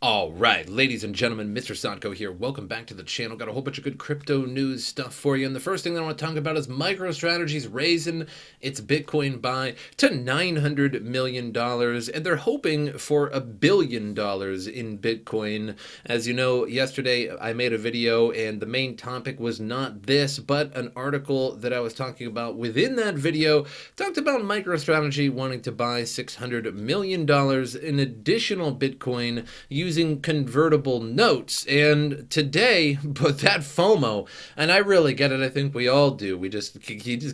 All right, ladies and gentlemen, MrSotko here. Welcome back to the channel. Got a whole bunch of good crypto news stuff for you. And the first thing that I want to talk about is MicroStrategy's raising its Bitcoin buy to $900 million. And they're hoping for $1 billion in Bitcoin. As you know, yesterday I made a video and the main topic was not this, but an article that I was talking about within that video talked about MicroStrategy wanting to buy $600 million in additional Bitcoin using convertible notes. And today, but that FOMO, and I really get it, I think we all do, you just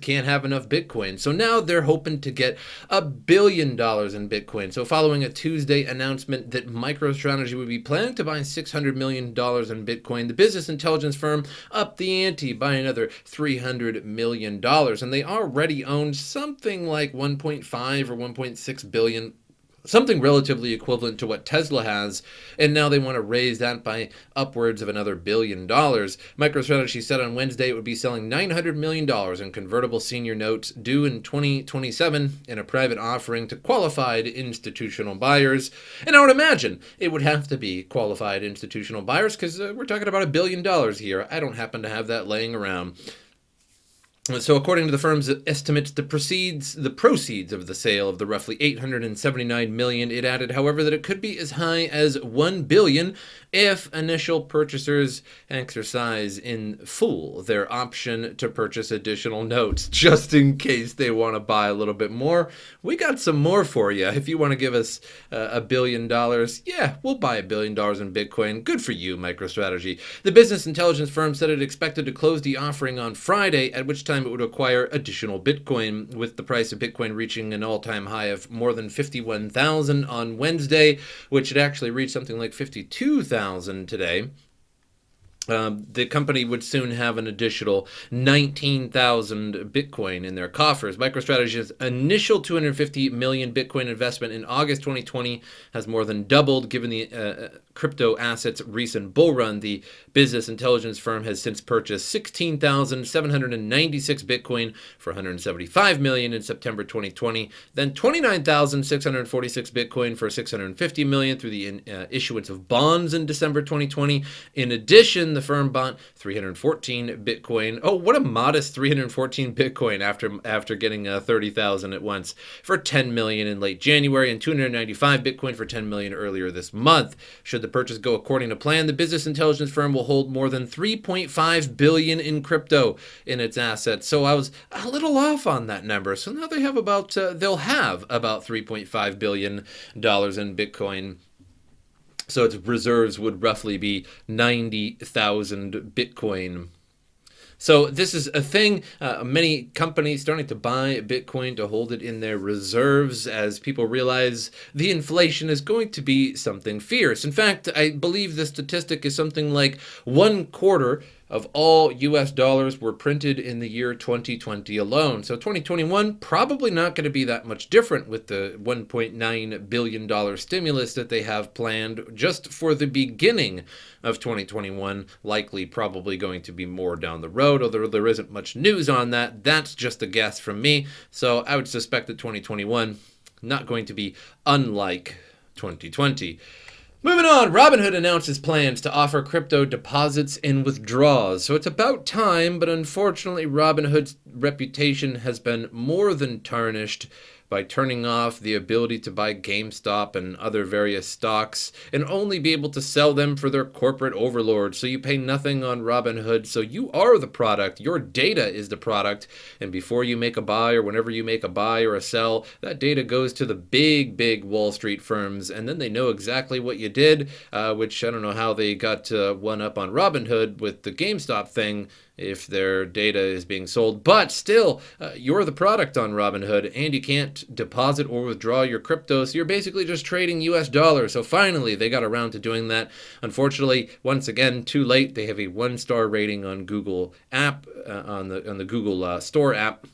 can't have enough Bitcoin. So now they're hoping to get $1 billion in Bitcoin. So following a Tuesday announcement that MicroStrategy would be planning to buy $600 million in Bitcoin, the business intelligence firm upped the ante by another $300 million. And they already owned something like 1.5 or 1.6 billion, something relatively equivalent to what Tesla has, and now they want to raise that by upwards of another $1 billion. MicroStrategy said on Wednesday it would be selling $900 million in convertible senior notes due in 2027 in a private offering to qualified institutional buyers. And I would imagine it would have to be qualified institutional buyers because we're talking about $1 billion here. I don't happen to have that laying around. So according to the firm's estimates, the proceeds of the sale of the roughly $879 million, it added, however, that it could be as high as $1 billion if initial purchasers exercise in full their option to purchase additional notes, just in case they want to buy a little bit more. We got some more for you. If you want to give us $1 billion, yeah, we'll buy $1 billion in Bitcoin. Good for you, MicroStrategy. The business intelligence firm said it expected to close the offering on Friday, at which time it would acquire additional Bitcoin, with the price of Bitcoin reaching an all-time high of more than 51,000 on Wednesday, which had actually reached something like 52,000 today. The company would soon have an additional 19,000 Bitcoin in their coffers. MicroStrategy's initial 250 million Bitcoin investment in August 2020 has more than doubled given the crypto assets' recent bull run. The business intelligence firm has since purchased 16,796 Bitcoin for $175 million in September 2020, then 29,646 Bitcoin for $650 million through the issuance of bonds in December 2020. In addition, the firm bought 314 Bitcoin. Oh, what a modest 314 Bitcoin after getting 30,000 at once for $10 million in late January, and 295 Bitcoin for $10 million earlier this month. Should the purchase go according to plan, the business intelligence firm will hold more than 3.5 billion in crypto in its assets. So I was a little off on that number. So now they'll have about $3.5 billion in Bitcoin. So its reserves would roughly be 90,000 Bitcoin. So this is a thing. Many companies starting to buy Bitcoin to hold it in their reserves as people realize the inflation is going to be something fierce. In fact, I believe the statistic is something like 1/4 of all US dollars were printed in the year 2020 alone. So 2021, probably not going to be that much different with the $1.9 billion stimulus that they have planned just for the beginning of 2021. Likely probably going to be more down the road, although there isn't much news on that. That's just a guess from me. So I would suspect that 2021 not going to be unlike 2020. Moving on, Robinhood announces plans to offer crypto deposits and withdrawals. So it's about time, but unfortunately Robinhood's reputation has been more than tarnished by turning off the ability to buy GameStop and other various stocks and only be able to sell them for their corporate overlords. So you pay nothing on Robinhood. So you are the product. Your data is the product. And before you make a buy, or whenever you make a buy or a sell, that data goes to the big Wall Street firms. And then they know exactly what you did, which I don't know how they got one up on Robinhood with the GameStop thing, if their data is being sold. But still, you're the product on Robinhood, and you can't deposit or withdraw your crypto, so you're basically just trading US dollars. So finally, they got around to doing that. Unfortunately, once again, too late. They have a 1-star rating on Google app, on the Google Store app.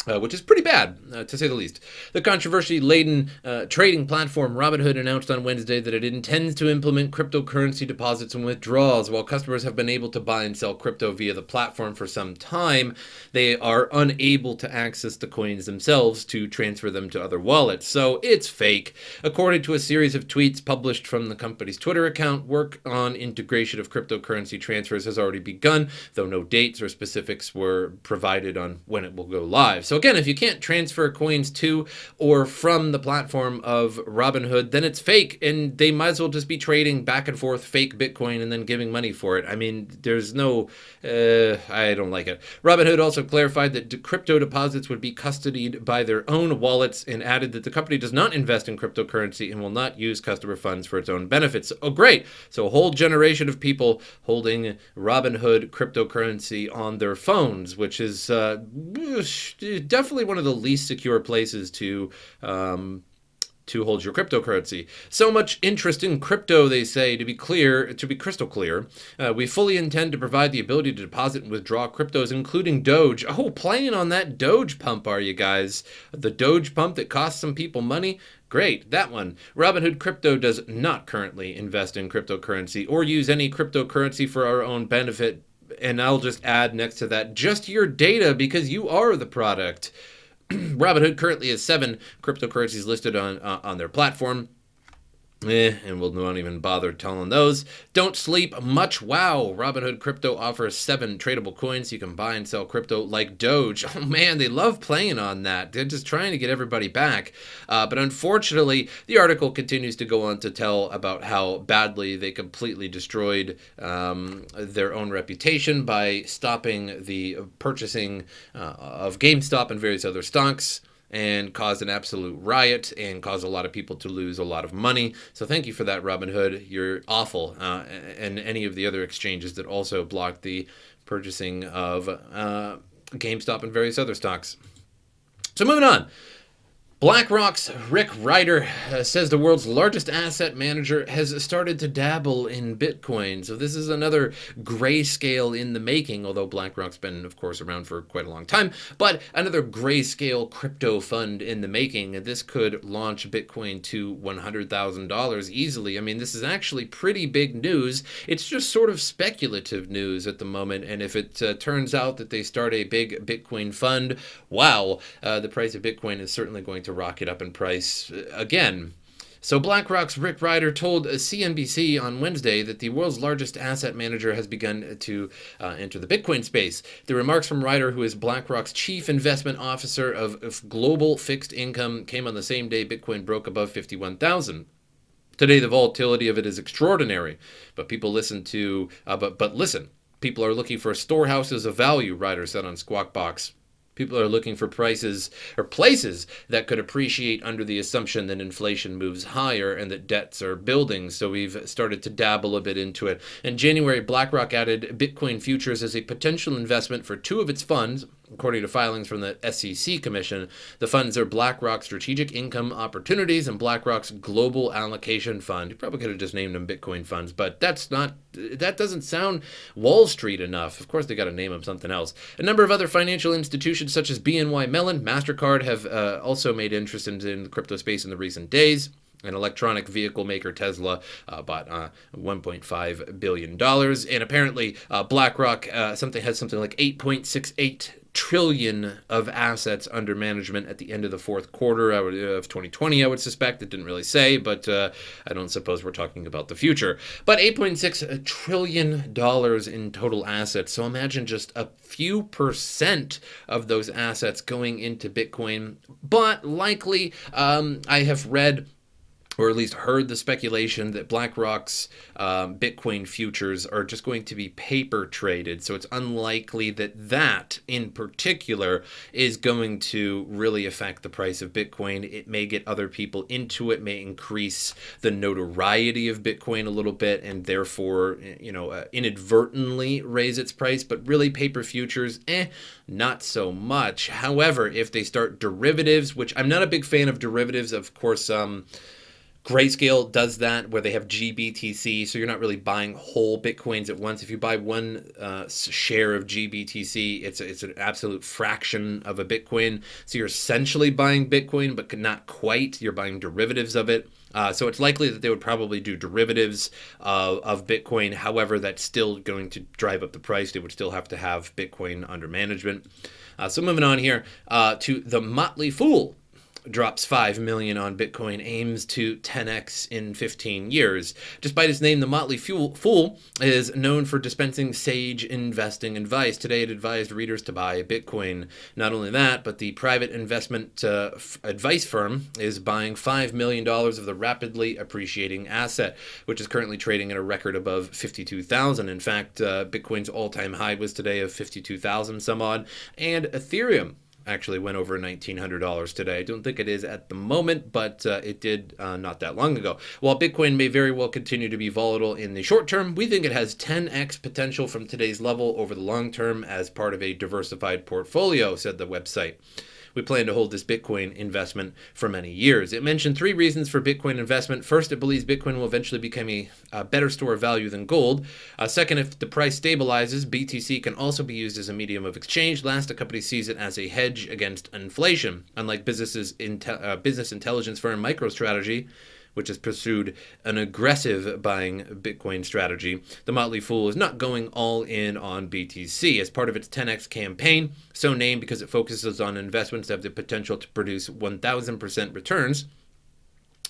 which is pretty bad, to say the least. The controversy-laden trading platform Robinhood announced on Wednesday that it intends to implement cryptocurrency deposits and withdrawals. While customers have been able to buy and sell crypto via the platform for some time, they are unable to access the coins themselves to transfer them to other wallets. So it's fake. According to a series of tweets published from the company's Twitter account, work on integration of cryptocurrency transfers has already begun, though no dates or specifics were provided on when it will go live. So again, if you can't transfer coins to or from the platform of Robinhood, then it's fake, and they might as well just be trading back and forth fake Bitcoin and then giving money for it. I mean, there's no, I don't like it. Robinhood also clarified that crypto deposits would be custodied by their own wallets and added that the company does not invest in cryptocurrency and will not use customer funds for its own benefits. Oh, great. So a whole generation of people holding Robinhood cryptocurrency on their phones, which is definitely one of the least secure places to hold your cryptocurrency. So much interest in crypto, they say, to be crystal clear. We fully intend to provide the ability to deposit and withdraw cryptos, including Doge. Oh, playing on that Doge pump, are you guys? The Doge pump that costs some people money? Great, that one. Robinhood Crypto does not currently invest in cryptocurrency or use any cryptocurrency for our own benefit. And I'll just add next to that, just your data, because you are the product. Robinhood currently has 7 cryptocurrencies listed on their platform. And we'll not even bother telling those. Don't sleep much. Wow. Robinhood Crypto offers 7 tradable coins. You can buy and sell crypto like Doge. Oh man, they love playing on that. They're just trying to get everybody back. But unfortunately, the article continues to go on to tell about how badly they completely destroyed their own reputation by stopping the purchasing of GameStop and various other stocks, and caused an absolute riot and caused a lot of people to lose a lot of money. So thank you for that, Robinhood. You're awful. And any of the other exchanges that also blocked the purchasing of GameStop and various other stocks. So moving on. BlackRock's Rick Ryder says the world's largest asset manager has started to dabble in Bitcoin. So this is another grayscale in the making, although BlackRock's been, of course, around for quite a long time, but another grayscale crypto fund in the making. This could launch Bitcoin to $100,000 easily. I mean, this is actually pretty big news. It's just sort of speculative news at the moment, and if it turns out that they start a big Bitcoin fund, wow, the price of Bitcoin is certainly going to rocket up in price again. So BlackRock's Rick Ryder told CNBC on Wednesday that the world's largest asset manager has begun to enter the Bitcoin space. The remarks from Ryder, who is BlackRock's chief investment officer of global fixed income, came on the same day Bitcoin broke above 51,000. Today, the volatility of it is extraordinary, but people listen to, but listen, people are looking for storehouses of value, Ryder said on Squawk Box. People are looking for prices or places that could appreciate under the assumption that inflation moves higher and that debts are building. So we've started to dabble a bit into it. In January, BlackRock added Bitcoin futures as a potential investment for 2 of its funds. According to filings from the SEC Commission, the funds are BlackRock Strategic Income Opportunities and BlackRock's Global Allocation Fund. You probably could have just named them Bitcoin funds, but that doesn't sound Wall Street enough. Of course, they got to name them something else. A number of other financial institutions such as BNY Mellon, MasterCard have also made interest in the crypto space in the recent days. An electronic vehicle maker, Tesla, bought $1.5 billion. And apparently, BlackRock has something like 8.68 trillion of assets under management at the end of the fourth quarter of 2020, I would suspect. It didn't really say, but I don't suppose we're talking about the future. But $8.6 trillion in total assets. So imagine just a few percent of those assets going into Bitcoin. But likely, I have read, or at least heard the speculation that BlackRock's Bitcoin futures are just going to be paper traded. So it's unlikely that in particular is going to really affect the price of Bitcoin. It may get other people into it, may increase the notoriety of Bitcoin a little bit, and therefore, inadvertently raise its price. But really, paper futures, not so much. However, if they start derivatives, which I'm not a big fan of derivatives, of course, Grayscale does that where they have GBTC, so you're not really buying whole Bitcoins at once. If you buy one share of GBTC, it's an absolute fraction of a Bitcoin. So you're essentially buying Bitcoin, but not quite. You're buying derivatives of it. So it's likely that they would probably do derivatives of Bitcoin. However, that's still going to drive up the price. They would still have to have Bitcoin under management. So moving on here to the Motley Fool. Drops 5 million on Bitcoin, aims to 10x in 15 years. Despite its name, the Motley Fool is known for dispensing sage investing advice. Today, it advised readers to buy Bitcoin. Not only that, but the private investment advice firm is buying $5 million of the rapidly appreciating asset, which is currently trading at a record above 52,000. In fact, Bitcoin's all-time high was today of 52,000 some odd, and Ethereum actually went over $1,900 today. I don't think it is at the moment, but it did not that long ago. While Bitcoin may very well continue to be volatile in the short term, we think it has 10x potential from today's level over the long term as part of a diversified portfolio, said the website. We plan to hold this Bitcoin investment for many years. It mentioned 3 reasons for Bitcoin investment. First, it believes Bitcoin will eventually become a better store of value than gold. Second, if the price stabilizes, BTC can also be used as a medium of exchange. Last, the company sees it as a hedge against inflation. Unlike business intelligence firm MicroStrategy, which has pursued an aggressive buying Bitcoin strategy, the Motley Fool is not going all in on BTC. As part of its 10x campaign, so named because it focuses on investments that have the potential to produce 1,000% returns,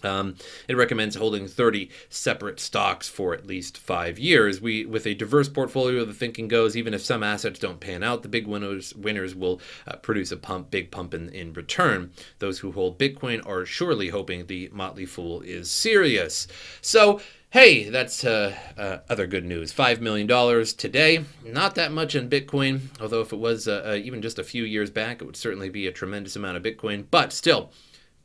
it recommends holding 30 separate stocks for at least 5 years. With a diverse portfolio, the thinking goes, even if some assets don't pan out, the big winners will produce a big pump in return. Those who hold Bitcoin are surely hoping the Motley Fool is serious. So, hey, that's other good news. $5 million today. Not that much in Bitcoin, although if it was even just a few years back, it would certainly be a tremendous amount of Bitcoin. But still,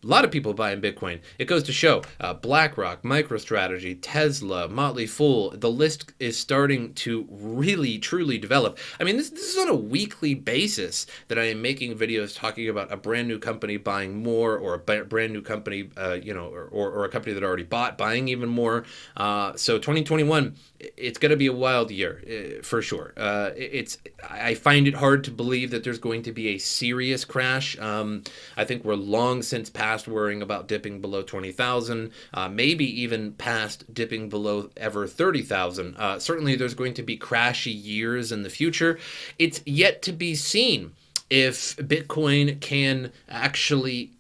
a lot of people buying Bitcoin. It goes to show BlackRock, MicroStrategy, Tesla, Motley Fool. The list is starting to really, truly develop. I mean, this is on a weekly basis that I am making videos talking about a brand new company buying more, or a brand new company, or a company that already bought buying even more. So 2021, it's going to be a wild year for sure. I find it hard to believe that there's going to be a serious crash. I think we're long since past worrying about dipping below 20,000, maybe even past dipping below ever 30,000. Certainly there's going to be crashy years in the future. It's yet to be seen if Bitcoin can actually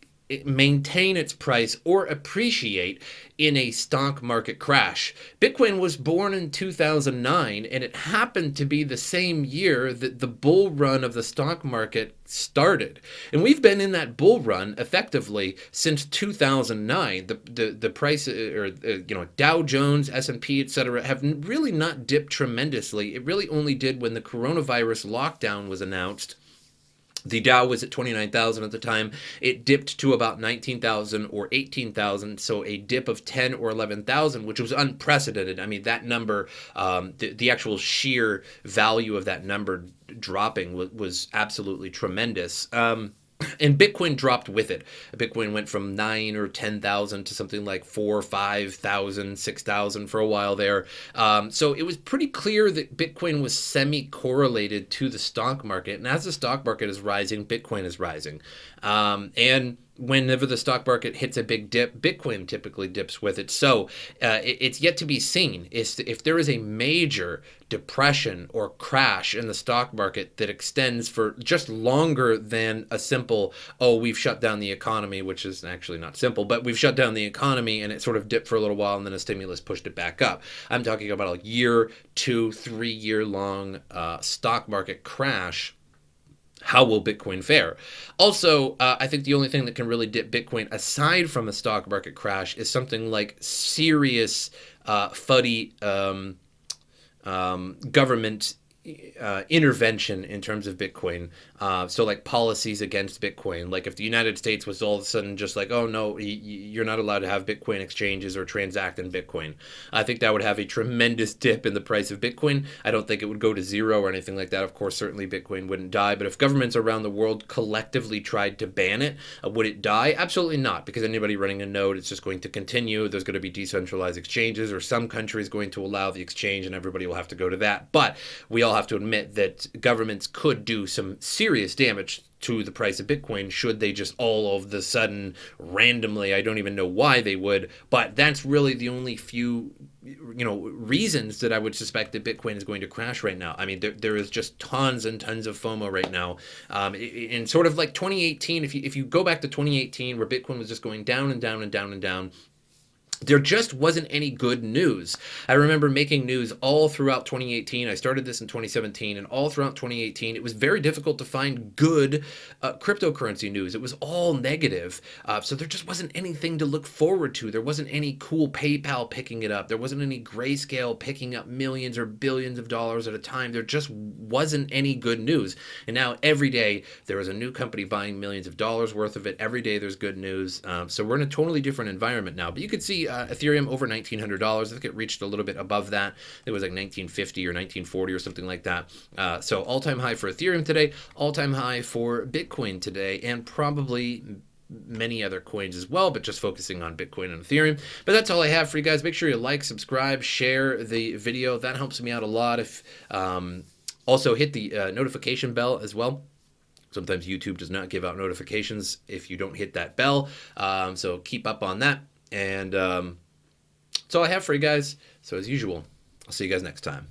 maintain its price or appreciate in a stock market crash. Bitcoin was born in 2009, and it happened to be the same year that the bull run of the stock market started. And we've been in that bull run effectively since 2009. The price, Dow Jones, S&P, etc., have really not dipped tremendously. It really only did when the coronavirus lockdown was announced. The Dow was at 29,000 at the time. It dipped to about 19,000 or 18,000, so a dip of 10 or 11,000, which was unprecedented. I mean, that number, the actual sheer value of that number dropping was absolutely tremendous. And Bitcoin dropped with it. Bitcoin went from 9 or 10,000 to something like 4, 5,000, 6,000 for a while there. So it was pretty clear that Bitcoin was semi-correlated to the stock market. And as the stock market is rising, Bitcoin is rising. And whenever the stock market hits a big dip, Bitcoin typically dips with it. So it's yet to be seen if there is a major depression or crash in the stock market that extends for just longer than a simple, we've shut down the economy, which is actually not simple, but we've shut down the economy and it sort of dipped for a little while and then a stimulus pushed it back up. I'm talking about a year, 2, 3 year long stock market crash. How will Bitcoin fare? Also, I think the only thing that can really dip Bitcoin, aside from a stock market crash, is something like serious, fuddy government intervention in terms of Bitcoin. So like policies against Bitcoin. Like if the United States was all of a sudden just like, oh no, you're not allowed to have Bitcoin exchanges or transact in Bitcoin, I think that would have a tremendous dip in the price of Bitcoin. I don't think it would go to zero or anything like that. Of course, certainly Bitcoin wouldn't die. But if governments around the world collectively tried to ban it, would it die? Absolutely not, because anybody running a node, it's just going to continue. There's going to be decentralized exchanges, or some country is going to allow the exchange and everybody will have to go to that. But we all have to admit that governments could do some serious damage to the price of Bitcoin should they just all of the sudden randomly, I don't even know why they would, but that's really the only few reasons that I would suspect that Bitcoin is going to crash right now. I mean, there is just tons and tons of FOMO right now. In sort of like 2018, if you go back to 2018 where Bitcoin was just going down and down and down and down, there just wasn't any good news. I remember making news all throughout 2018. I started this in 2017, and all throughout 2018, it was very difficult to find good cryptocurrency news. It was all negative. So there just wasn't anything to look forward to. There wasn't any cool PayPal picking it up. There wasn't any Grayscale picking up millions or billions of dollars at a time. There just wasn't any good news. And now every day there is a new company buying millions of dollars worth of it. Every day there's good news. So we're in a totally different environment now. But you could see Ethereum over $1,900. I think it reached a little bit above that. It was like 1950 or 1940 or something like that. So all-time high for Ethereum today, all-time high for Bitcoin today, and probably many other coins as well, but just focusing on Bitcoin and Ethereum. But that's all I have for you guys. Make sure you like, subscribe, share the video. That helps me out a lot. If also hit the notification bell as well. Sometimes YouTube does not give out notifications if you don't hit that bell. So keep up on that. And that's all I have for you guys. So as usual, I'll see you guys next time.